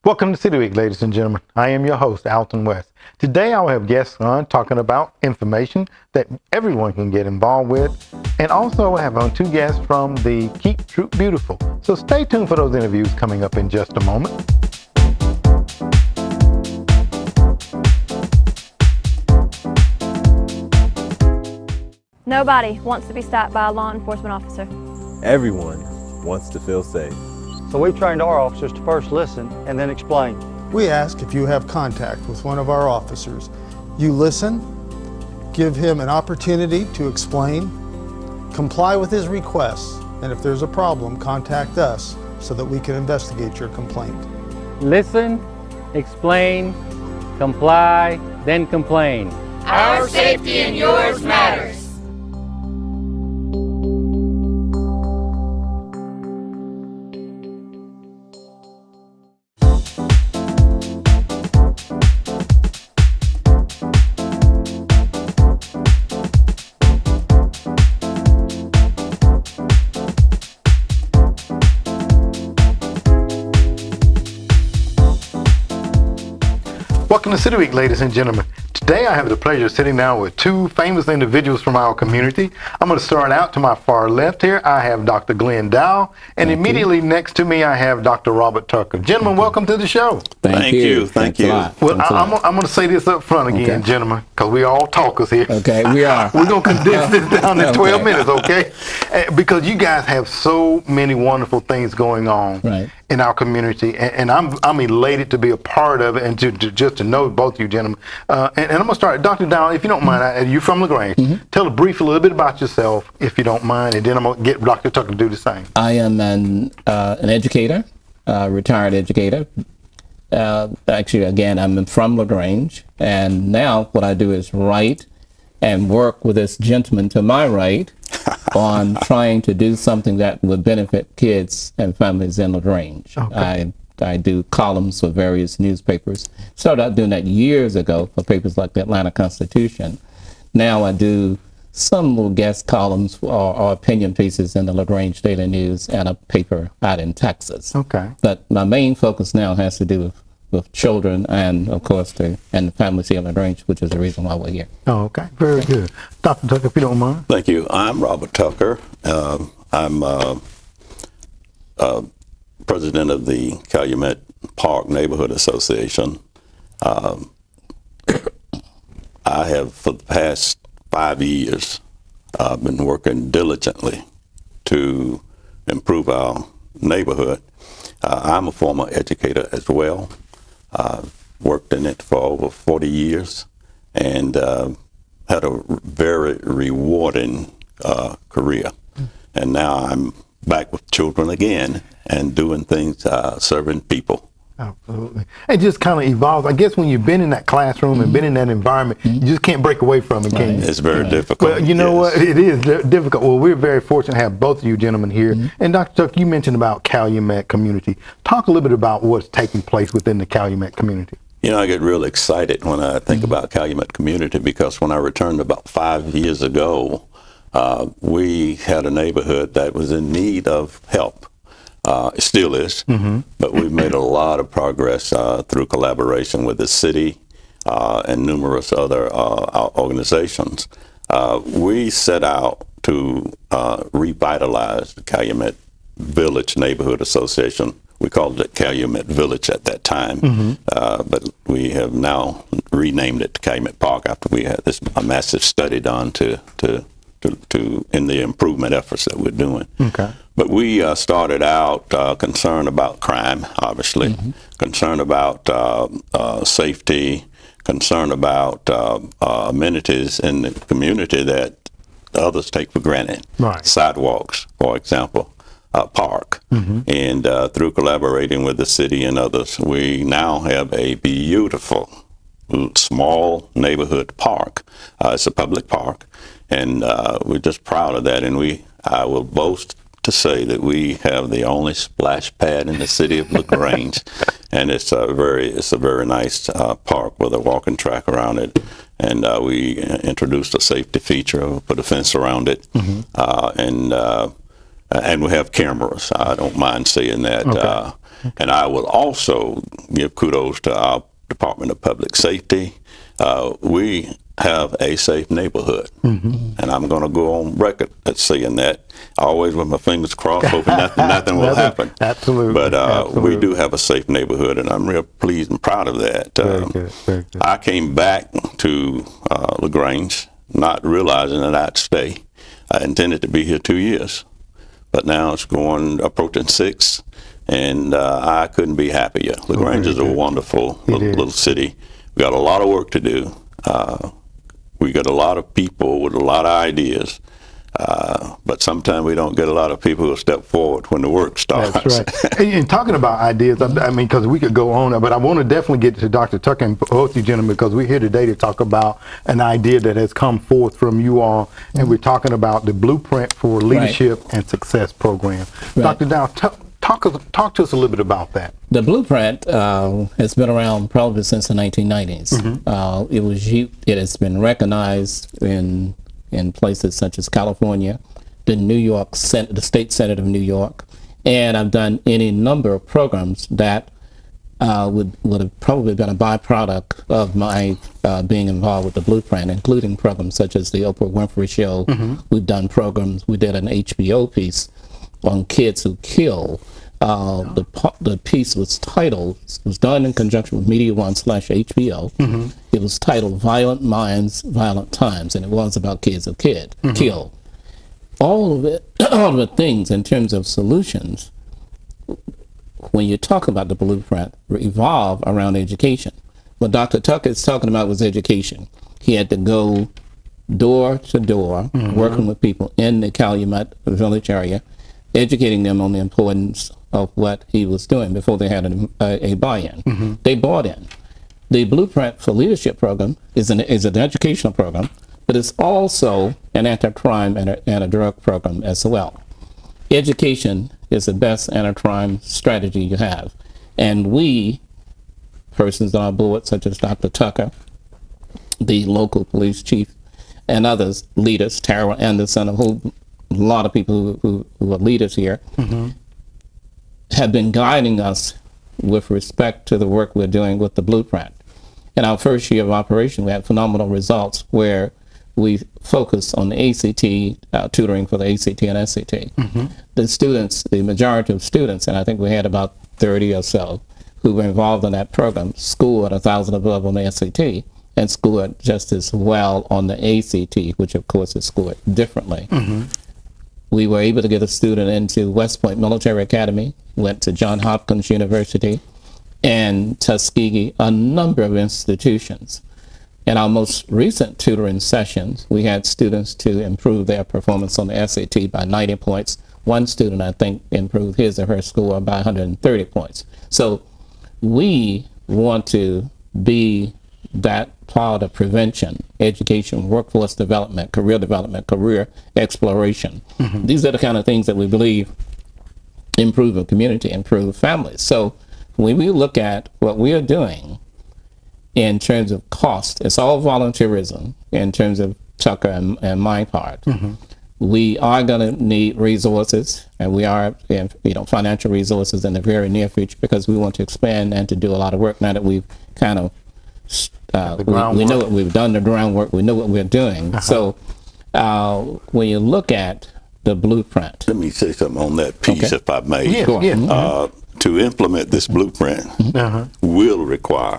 Welcome to City Week, ladies and gentlemen. I am your host, Alton West. Today I'll have guests on talking about information that everyone can get involved with. And also I have on two guests from the Keep Troop Beautiful. So stay tuned for those interviews coming up in just a moment. Nobody wants to be stopped by a law enforcement officer. Everyone wants to feel safe. So we've trained our officers to first listen and then explain. We ask if you have contact with one of our officers, you listen, give him an opportunity to explain, comply with his requests, and if there's a problem, contact us so that we can investigate your complaint. Listen, explain, comply, then complain. Our safety and yours matters. Welcome to City Week, ladies and gentlemen. Today I have the pleasure of sitting down with two famous individuals from our community. I'm going to start out to my far left here. I have Dr. Glenn Dow, and immediately next to me I have Dr. Robert Tucker. Gentlemen, welcome to the show. Thank you. Thank you. Well, I'm going to say this up front again, gentlemen, because we all talkers here. Okay, we are. We're going to condense this down to 12 minutes, okay? Because you guys have so many wonderful things going on in our community, and I'm elated to be a part of it and to just to know both of you gentlemen. And I'm going to start, Dr. Dow, if you don't mind, you're from LaGrange. Tell a little bit about yourself, if you don't mind, and then I'm going to get Dr. Tucker to do the same. I am an educator, retired educator. Actually, again, I'm from LaGrange, and now what I do is write and work with this gentleman to my right on trying to do something that would benefit kids and families in LaGrange. Okay. I do columns for various newspapers. Started out doing that years ago for papers like the Atlanta Constitution. Now I do some little guest columns or opinion pieces in the LaGrange Daily News and a paper out in Texas. Okay. But my main focus now has to do with children and, of course, the families here in LaGrange, which is the reason why we're here. Oh, okay. Very good. Dr. Tucker, if you don't mind. Thank you. I'm Robert Tucker. I'm president of the Calumet Park Neighborhood Association. I have, for the past 5 years, been working diligently to improve our neighborhood. I'm a former educator as well. Worked in it for over 40 years and had a very rewarding career. And now I'm back with children again and doing things, serving people. Absolutely. It just kind of evolves. I guess when you've been in that classroom and been in that environment, you just can't break away from it, can you? It's very difficult. Well, you know what? It is difficult. Well, we're very fortunate to have both of you gentlemen here. And Dr. Tuck, you mentioned about Calumet community. Talk a little bit about what's taking place within the Calumet community. You know, I get real excited when I think about Calumet community because when I returned about 5 years ago, we had a neighborhood that was in need of help. It still is, but we've made a lot of progress through collaboration with the city and numerous other organizations. We set out to revitalize the Calumet Village Neighborhood Association. We called it Calumet Village at that time, but we have now renamed it Calumet Park after we had a massive study done in the improvement efforts that we're doing. Okay. But we started out concerned about crime, obviously, concerned about safety, concerned about amenities in the community that others take for granted. Right. Sidewalks, for example, park. And through collaborating with the city and others, we now have a beautiful small neighborhood park. It's a public park, and we're just proud of that. And I will boast to say that we have the only splash pad in the city of LaGrange, and it's a very nice park with a walking track around it. And we introduced a safety feature, put a fence around it, and we have cameras. I don't mind saying that. Okay. And I will also give kudos to our Department of Public Safety. We have a safe neighborhood, and I'm going to go on record at saying that, always with my fingers crossed, hoping nothing will happen. Absolutely. But we do have a safe neighborhood, and I'm real pleased and proud of that. Very good, very good. I came back to LaGrange not realizing that I'd stay. I intended to be here 2 years, but now it's approaching 6, and I couldn't be happier. LaGrange is a wonderful little city. We got a lot of work to do. We got a lot of people with a lot of ideas, but sometimes we don't get a lot of people who step forward when the work starts. That's right. And talking about ideas, I mean, because we could go on, but I want to definitely get to Dr. Tucker and both you gentlemen, because we're here today to talk about an idea that has come forth from you all, and we're talking about the Blueprint for Leadership and Success program. Dr. Dow, talk to us a little bit about that. The Blueprint has been around probably since the 1990s. It has been recognized in places such as California, the the State Senate of New York, and I've done any number of programs that would have probably been a byproduct of my being involved with the Blueprint, including programs such as the Oprah Winfrey Show. We've done programs. We did an HBO piece on kids who kill. The piece was done in conjunction with Media One/HBO. It was titled Violent Minds, Violent Times, and it was about kids who kill. All of the things in terms of solutions, when you talk about the Blueprint, revolve around education. What Dr. Tucker is talking about was education. He had to go door to door, working with people in the Calumet Village area, educating them on the importance of what he was doing before they had a buy-in. They bought in. The Blueprint for Leadership program is an educational program, but it's also an anti-crime and a drug program as well. Education is the best anti-crime strategy you have. And we, persons on our board, such as Dr. Tucker, the local police chief, and others, leaders, Tara Anderson, a lot of people who are leaders here, have been guiding us with respect to the work we're doing with the Blueprint. In our first year of operation, we had phenomenal results where we focused on the ACT, tutoring for the ACT and SAT. The students, the majority of students, and I think we had about 30 or so, who were involved in that program, scored 1,000 above on the SAT and scored just as well on the ACT, which of course is scored differently. We were able to get a student into West Point Military Academy, went to Johns Hopkins University, and Tuskegee, a number of institutions. In our most recent tutoring sessions, we had students to improve their performance on the SAT by 90 points. One student, I think, improved his or her score by 130 points. So we want to be that part of prevention, education, workforce development, career exploration. These are the kind of things that we believe improve a community, improve families. So when we look at what we are doing in terms of cost, it's all volunteerism in terms of Tucker and my part. We are going to need resources, and we are, financial resources in the very near future, because we want to expand and to do a lot of work now that we've kind of we know what we've done, the groundwork, we know what we're doing. So when you look at the Blueprint. Let me say something on that piece, if I may. To implement this Blueprint will require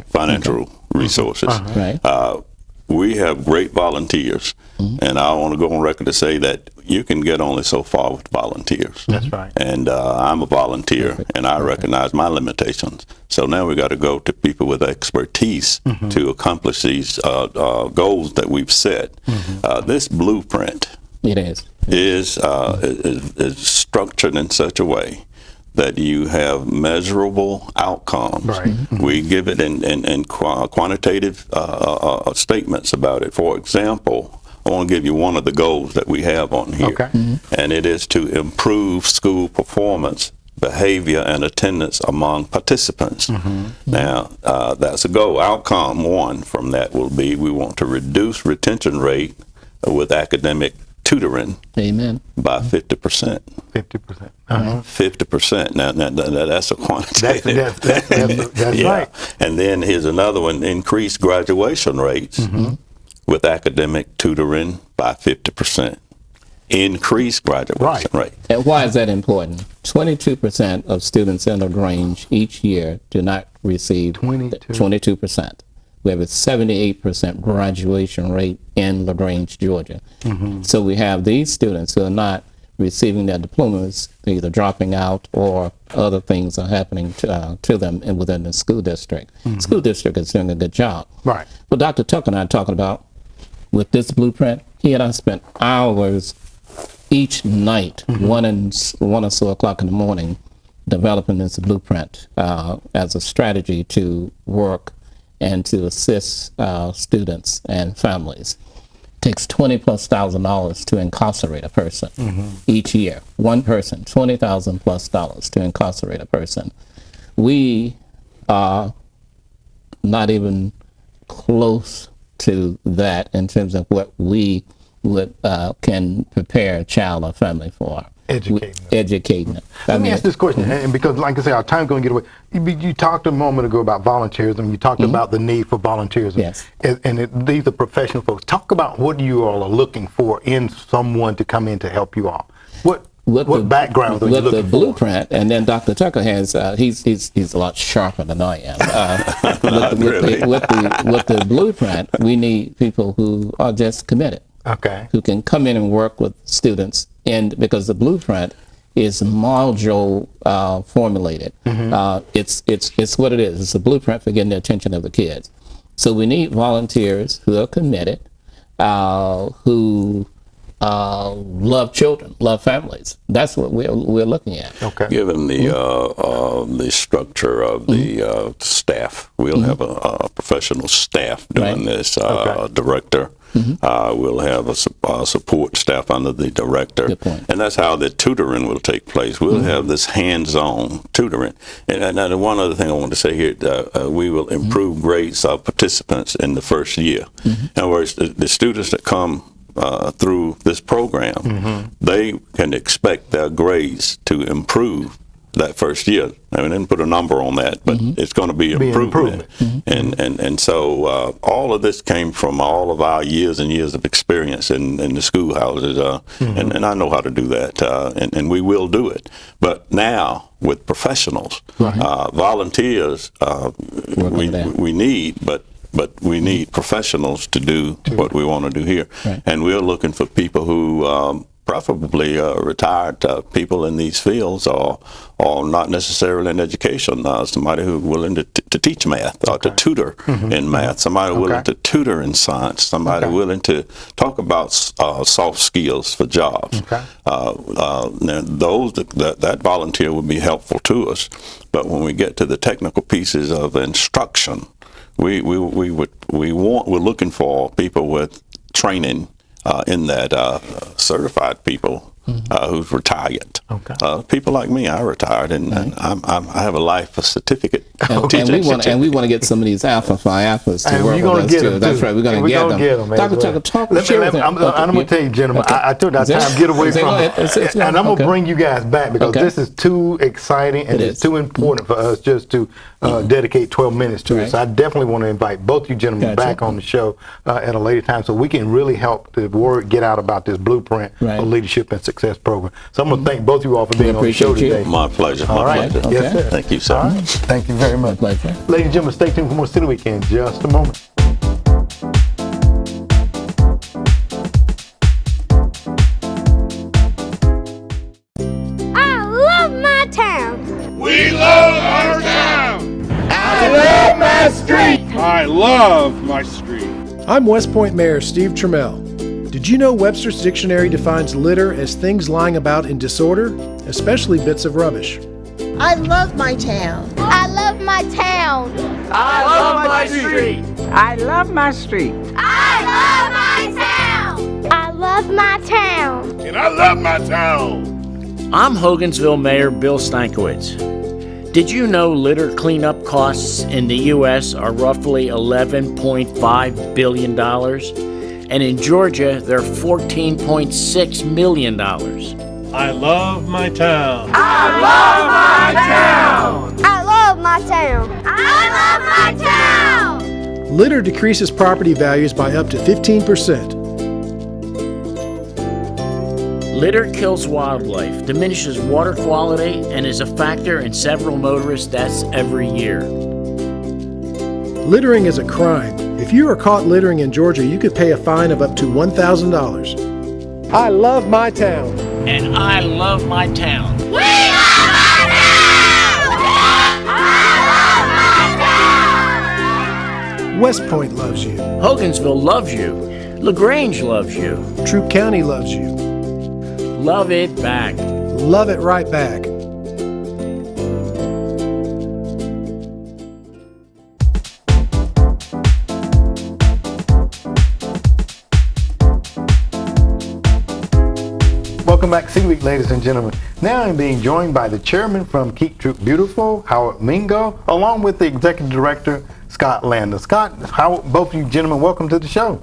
financial resources. We have great volunteers, and I want to go on record to say that you can get only so far with volunteers. That's right. And I'm a volunteer, and I recognize my limitations. So now we got to go to people with expertise to accomplish these goals that we've set. This Blueprint is structured in such a way that you have measurable outcomes. We give it in quantitative statements about it. For example, I want to give you one of the goals that we have on here, and it is to improve school performance, behavior, and attendance among participants. Now, that's a goal. Outcome one from that will be we want to reduce retention rate with academic tutoring Amen. by 50%. 50%. 50%. Now that's a quantitative. That's yeah. right. And then here's another one: increased graduation rates with academic tutoring by 50%. Increased graduation rate. And why is that important? 22% of students in LaGrange each year do not receive 22%. We have a 78% graduation rate in LaGrange, Georgia. So we have these students who are not receiving their diplomas, either dropping out or other things are happening to them within the school district. School district is doing a good job. Right. But Dr. Tucker and I are talking about, with this blueprint, he and I spent hours each night, 1 or so o'clock in the morning, developing this blueprint as a strategy to work and to assist students and families. It takes $20,000+ to incarcerate a person each year. One person, $20,000+ to incarcerate a person. We are not even close to that in terms of what we would can prepare a child or family for. Educating them. Let me ask this question, and because, like I say, our time's going to get away. You talked a moment ago about volunteerism. You talked about the need for volunteerism. Yes. And these are professional folks. Talk about what you all are looking for in someone to come in to help you all. What background are you looking for? With the blueprint, and then Dr. Tucker has, he's a lot sharper than I am. With the blueprint, we need people who are just committed. Okay. Who can come in and work with students, and because the blueprint is module formulated. It's what it is. It's a blueprint for getting the attention of the kids. So we need volunteers who are committed, who love children, love families. That's what we're looking at. Okay. Given the structure of the staff, we'll have a professional staff doing this. Director. We'll have a support staff under the director. Good point. And that's how the tutoring will take place. We'll have this hands-on tutoring. And one other thing I want to say here, we will improve grades of participants in the first year. In other words, the students that come through this program, they can expect their grades to improve that first year. I mean, I didn't put a number on that, but it's going to be improvement. And so all of this came from all of our years and years of experience in the schoolhouses, and I know how to do that, and we will do it. But now with professionals, volunteers, we need, but we need professionals to do what we want to do here. And we're looking for people who preferably retired people in these fields, or not necessarily in education. Somebody who's willing to teach math, or to tutor in math. Somebody willing to tutor in science. Somebody willing to talk about soft skills for jobs. Now, that volunteer would be helpful to us. But when we get to the technical pieces of instruction, we're looking for people with training in that, certified people who's retired. People like me, I retired, and I have a life certificate. And we want to get some of these Alpha Phi Alphas to work with us too. That's right, we're going to get them. Dr. Tucker, talk with them. I'm going to tell you, gentlemen, I took that time to get away from it. And I'm going to bring you guys back, because this is too exciting, and it's too important for us just to dedicate 12 minutes to it. So I definitely want to invite both you gentlemen back on the show at a later time, so we can really help the word get out about this blueprint of leadership and success program. So I'm going to thank both of you all for being on the show today. My pleasure. All right. Pleasure. Yes, sir. Thank you, sir. Thank you very much. Ladies and gentlemen, stay tuned for more City Weekend in just a moment. I love my town. We love our town. I love my street. I love my street. I'm West Point Mayor Steve Trammell. Did you know Webster's Dictionary defines litter as things lying about in disorder, especially bits of rubbish? I love my town. I love my town. I love my street. I love my street. I love my town. I love my town. And I love my town. I'm Hogansville Mayor Bill Stankiewicz. Did you know litter cleanup costs in the U.S. are roughly $11.5 billion? and in Georgia, they're $14.6 million. I love my town. I love my town. I love my town. I love my town. Litter decreases property values by up to 15%. Litter kills wildlife, diminishes water quality, and is a factor in several motorist deaths every year. Littering is a crime. If you are caught littering in Georgia, you could pay a fine of up to $1,000. I love my town. And I love my town. We love our town. I love my town. West Point loves you. Hogansville loves you. LaGrange loves you. Troup County loves you. Love it back. Love it right back. Welcome back to City Week, ladies and gentlemen. Now I'm being joined by the chairman from Keep Troop Beautiful, Howard Mingo, along with the executive director, Scott Lander. Scott, both of you gentlemen, welcome to the show.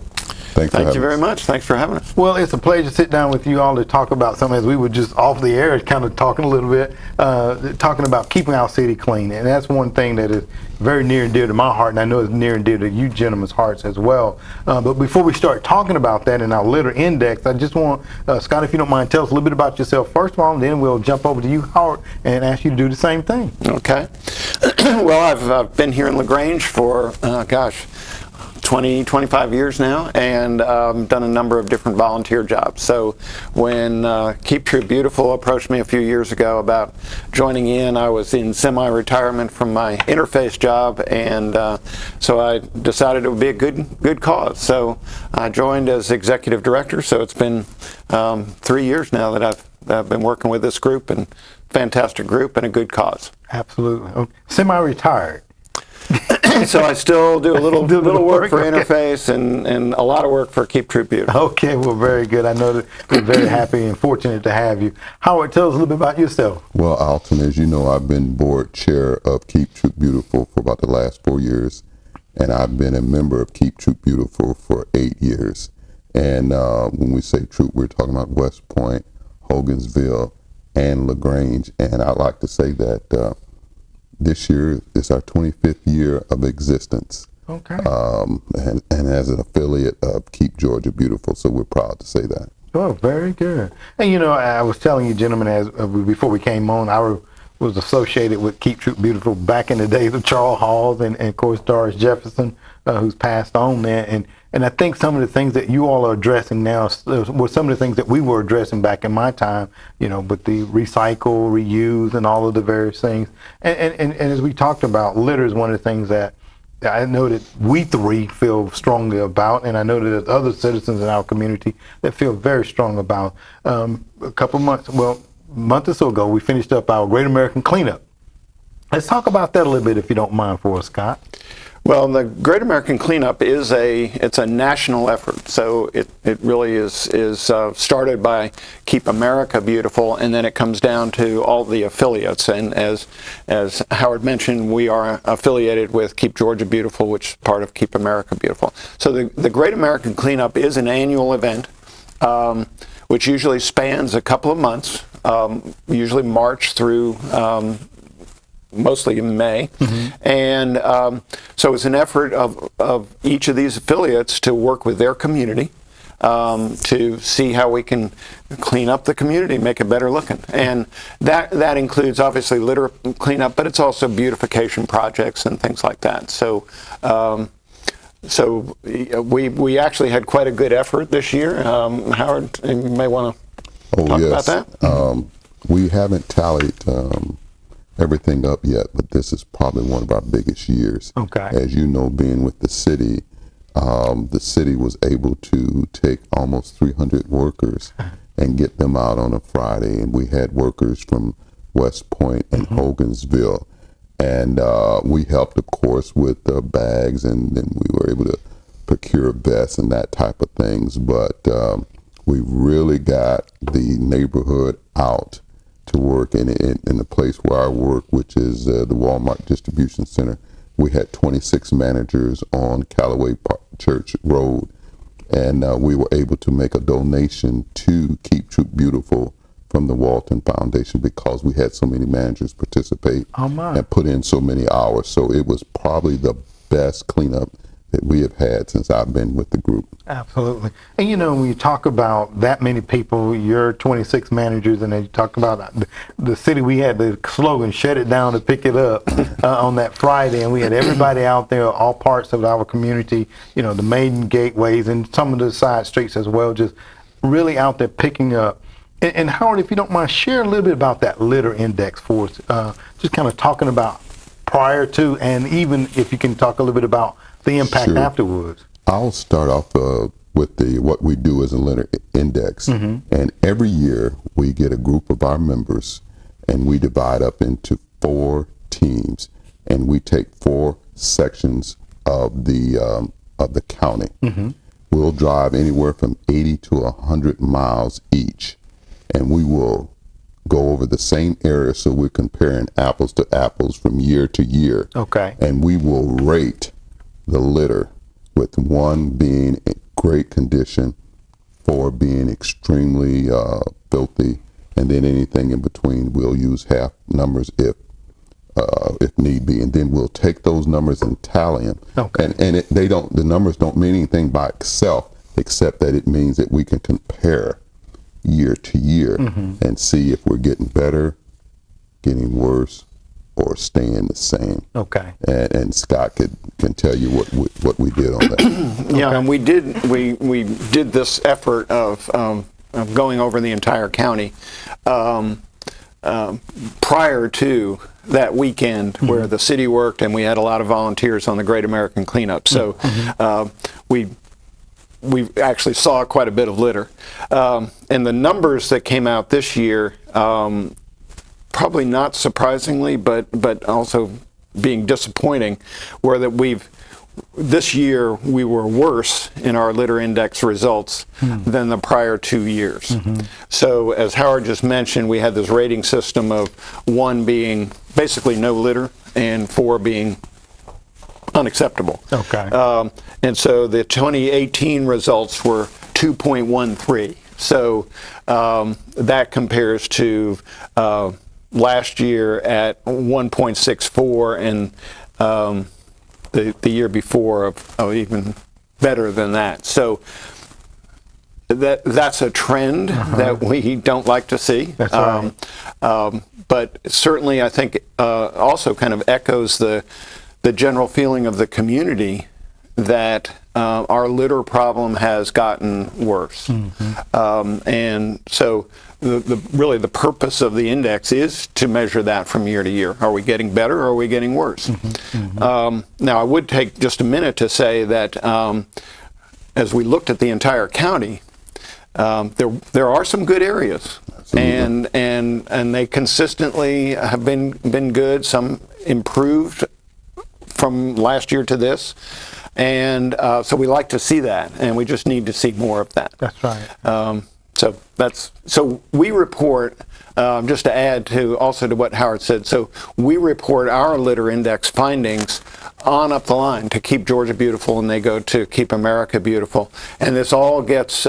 Thank you very much. Thanks for having us. Well, it's a pleasure to sit down with you all to talk about something, as we were just off the air, kind of talking a little bit, talking about keeping our city clean. And that's one thing that is very near and dear to my heart, and I know it's near and dear to you gentlemen's hearts as well. But before we start talking about that in our litter index, I just want, Scott, if you don't mind, tell us a little bit about yourself first of all, and then we'll jump over to you, Howard, and ask you to do the same thing. Okay. Well, I've been here in LaGrange for, 25 years now, and done a number of different volunteer jobs. So when Keep Troop Beautiful approached me a few years ago about joining in, I was in semi-retirement from my interface job, and so I decided it would be a good cause. So I joined as executive director, so it's been 3 years now that I've been working with this group, and fantastic group and a good cause. Absolutely. Okay. Semi-retired. So I still do a little work for Interface and a lot of work for Keep Troop Beautiful. Okay, well, very good. I know that we're very happy and fortunate to have you. Howard, tell us a little bit about yourself. Well, Alton, as you know, I've been board chair of Keep Troop Beautiful for about the last 4 years, and I've been a member of Keep Troop Beautiful for 8 years. And when we say troop, we're talking about West Point, Hogansville, and LaGrange. And I like to say that this year is our 25th year of existence. Okay. And as an affiliate of Keep Georgia Beautiful, so we're proud to say that. Oh, very good. And you know, I was telling you, gentlemen, before we came on, I was associated with Keep Troop Beautiful back in the days of Charles Halls and of course Doris Jefferson, who's passed on there. And I think some of the things that you all are addressing now were some of the things that we were addressing back in my time, you know, but the recycle, reuse, and all of the various things. And as we talked about, litter is one of the things that I know that we three feel strongly about, and I know that there's other citizens in our community that feel very strong about. A month or so ago, we finished up our Great American Cleanup. Let's talk about that a little bit, if you don't mind, for us, Scott. Well, the Great American Cleanup it's a national effort. So it really is started by Keep America Beautiful, and then it comes down to all the affiliates. And as Howard mentioned, we are affiliated with Keep Georgia Beautiful, which is part of Keep America Beautiful. So the Great American Cleanup is an annual event, which usually spans a couple of months, usually March through mostly in May. Mm-hmm. And so it's an effort of each of these affiliates to work with their community to see how we can clean up the community, make it better looking. And that includes obviously litter cleanup, but it's also beautification projects and things like that. So we actually had quite a good effort this year. Howard, you may want to talk about that. We haven't tallied everything up yet, but this is probably one of our biggest years. Okay. As you know, being with the city was able to take almost 300 workers and get them out on a Friday, and we had workers from West Point and Hogansville, and we helped, of course, with bags, and then we were able to procure vests and that type of things, but we really got the neighborhood out to work in the place where I work, which is the Walmart Distribution Center. We had 26 managers on Callaway Church Road, and we were able to make a donation to Keep Troop Beautiful from the Walton Foundation because we had so many managers participate and put in so many hours. So it was probably the best cleanup that we have had since I've been with the group. Absolutely. And you know, when you talk about that many people, you're 26 managers, and then you talk about the city, we had the slogan, shut it down to pick it up on that Friday, and we had everybody out there, all parts of our community, you know, the main gateways and some of the side streets as well, just really out there picking up. And Howard, if you don't mind, share a little bit about that litter index for us, just kind of talking about prior to, and even if you can talk a little bit about the impact afterwards. I'll start off with what we do as a litter index. And every year we get a group of our members and we divide up into 4 teams, and we take 4 sections of the county. We'll drive anywhere from 80 to 100 miles each, and we will go over the same area, so we're comparing apples to apples from year to year. Okay. And we will rate the litter, with 1 being in great condition, 4 being extremely filthy, and then anything in between we'll use half numbers if need be, and then we'll take those numbers and tally them. Okay. And the numbers don't mean anything by itself, except that it means that we can compare year to year and see if we're getting better, getting worse, or staying the same. Okay. And Scott can tell you what we did on that. Yeah, and we did this effort of going over the entire county prior to that weekend where the city worked, and we had a lot of volunteers on the Great American Cleanup. So we actually saw quite a bit of litter. And the numbers that came out this year, probably not surprisingly, but also being disappointing, were that this year we were worse in our litter index results than the prior 2 years. So as Howard just mentioned, we had this rating system of 1 being basically no litter and 4 being unacceptable. Okay. And so the 2018 results were 2.13. So that compares to last year at 1.64, and the year before of even better than that. So that's a trend that we don't like to see. That's right. But certainly I think also kind of echoes the general feeling of the community that our litter problem has gotten worse. And so really the purpose of the index is to measure that from year to year. Are we getting better, or are we getting worse? Now I would take just a minute to say that as we looked at the entire county, there are some good areas. And they consistently have been good. Some improved from last year to this, and so we like to see that, and we just need to see more of that. That's right. So we report, just to add to what Howard said. So we report our litter index findings on up the line to Keep Georgia Beautiful, and they go to Keep America Beautiful, and this all gets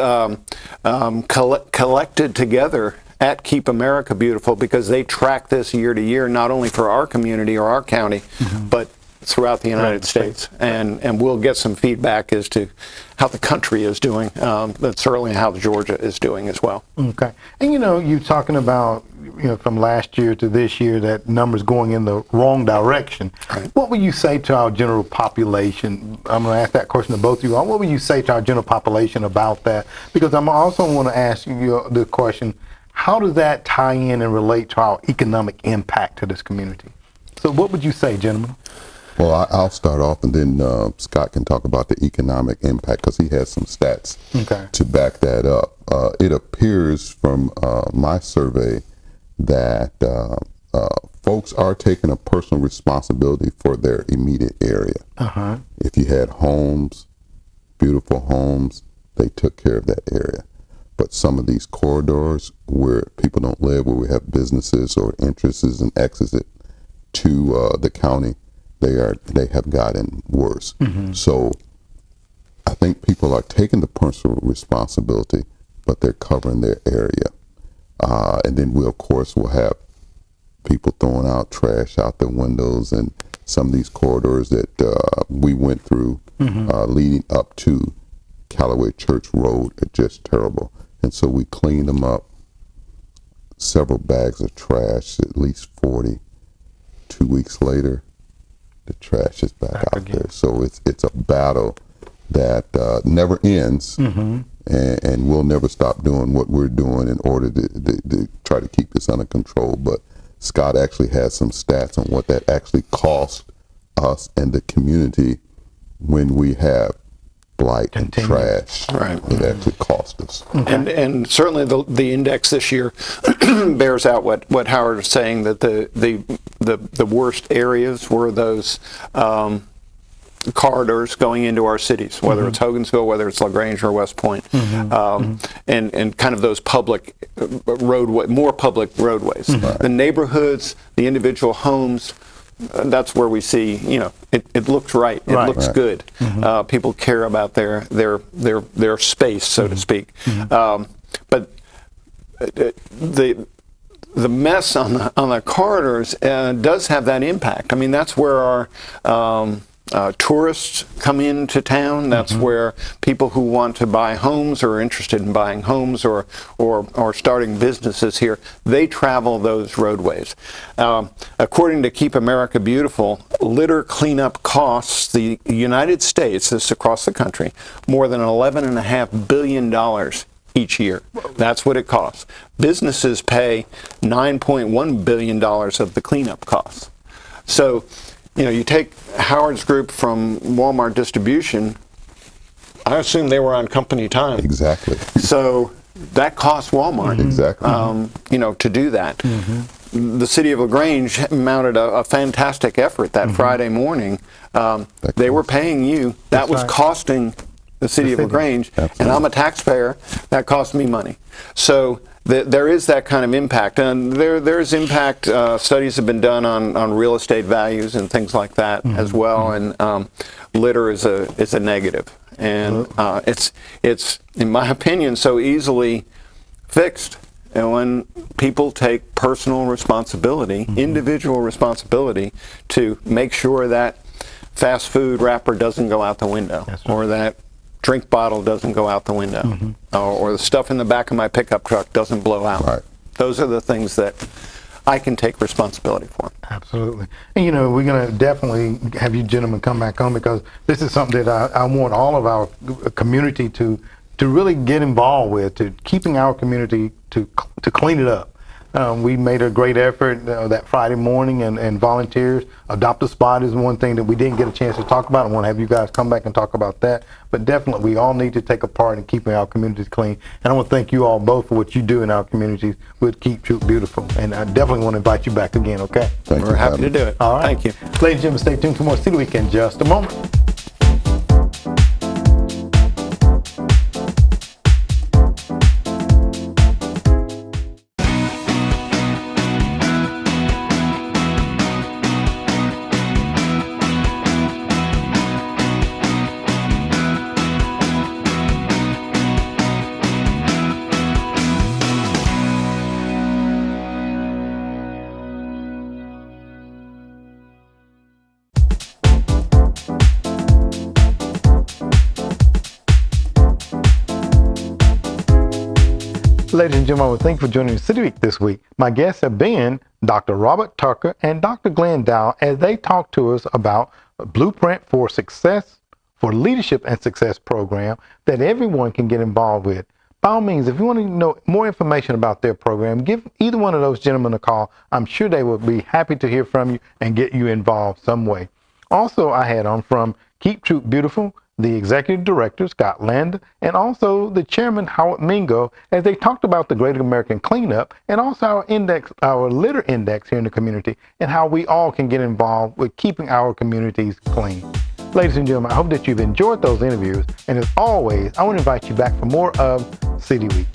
collected together at Keep America Beautiful, because they track this year to year, not only for our community or our county, but throughout the United States. And we'll get some feedback as to how the country is doing, but certainly how Georgia is doing as well. Okay. And you know, you're talking about, you know, from last year to this year, that numbers going in the wrong direction. Right. What would you say to our general population? I'm going to ask that question to both of you. What would you say to our general population about that? Because I'm also want to ask you the question, how does that tie in and relate to our economic impact to this community? So what would you say, gentlemen? Well, I'll start off, and then Scott can talk about the economic impact, because he has some stats to back that up. It appears from my survey that folks are taking a personal responsibility for their immediate area. If you had homes, beautiful homes, they took care of that area. But some of these corridors where people don't live, where we have businesses or entrances and exits to the county, they have gotten worse. So I think think people are taking the personal responsibility, but they're covering their area. And then we, of course, will have people throwing out trash out their windows, and some of these corridors that we went through leading up to Callaway Church Road are just terrible. And so we cleaned them up. Several bags of trash, at least 40. 2 weeks later, the trash is back out again. There. So it's a battle that never ends, and we'll never stop doing what we're doing in order to try to keep this under control. But Scott actually has some stats on what that actually costs us and the community when we have blight and trash. Right. It actually costs us. And certainly the index this year bears out what Howard is saying, that the worst areas were those corridors going into our cities, whether it's Hogansville, whether it's LaGrange or West Point, and kind of those public more public roadways. The neighborhoods, the individual homes, that's where we see, it looks right. It looks good. People care about their space, so to speak. But the mess on the corridors does have that impact. I mean, that's where our tourists come into town. That's where people who want to buy homes or are interested in buying homes or starting businesses here, they travel those roadways. According to Keep America Beautiful, litter cleanup costs the United States, this is across the country, more than $11.5 billion each year. That's what it costs. Businesses pay $9.1 billion of the cleanup costs. So, you take Howard's group from Walmart Distribution, I assume they were on company time. Exactly. So that costs Walmart, to do that. The City of LaGrange mounted a fantastic effort that Friday morning. They were paying you. That was costing the City of LaGrange, and I'm a taxpayer. That cost me money. So there is that kind of impact, and there's impact. Studies have been done on real estate values and things like that as well. And litter is a negative, and it's in my opinion so easily fixed. And when people take personal responsibility, individual responsibility, to make sure that fast food wrapper doesn't go out the window, or that drink bottle doesn't go out the window, or the stuff in the back of my pickup truck doesn't blow out. Right. Those are the things that I can take responsibility for. Absolutely. And we're going to definitely have you gentlemen come back on, because this is something that I want all of our community to really get involved with, to keeping our community to clean it up. We made a great effort that Friday morning, and volunteers. Adopt a Spot is one thing that we didn't get a chance to talk about. I want to have you guys come back and talk about that. But definitely, we all need to take a part in keeping our communities clean. And I want to thank you all both for what you do in our communities with Keep Troop Beautiful. And I definitely want to invite you back again, okay? We're happy to do it. All right. Thank you. Ladies and gentlemen, stay tuned for more City Week in just a moment. Ladies and gentlemen, thank you for joining City Week this week. My guests have been Dr. Robert Tucker and Dr. Glenn Dow, as they talk to us about a Blueprint for Success, for Leadership and Success program that everyone can get involved with. By all means, if you want to know more information about their program, give either one of those gentlemen a call. I'm sure they will be happy to hear from you and get you involved some way. Also, I had on from Keep Troop Beautiful, the Executive Director, Scott Land, and also the Chairman, Howard Mingo, as they talked about the Great American Cleanup and also our litter index here in the community, and how we all can get involved with keeping our communities clean. Ladies and gentlemen, I hope that you've enjoyed those interviews, and as always, I want to invite you back for more of City Week.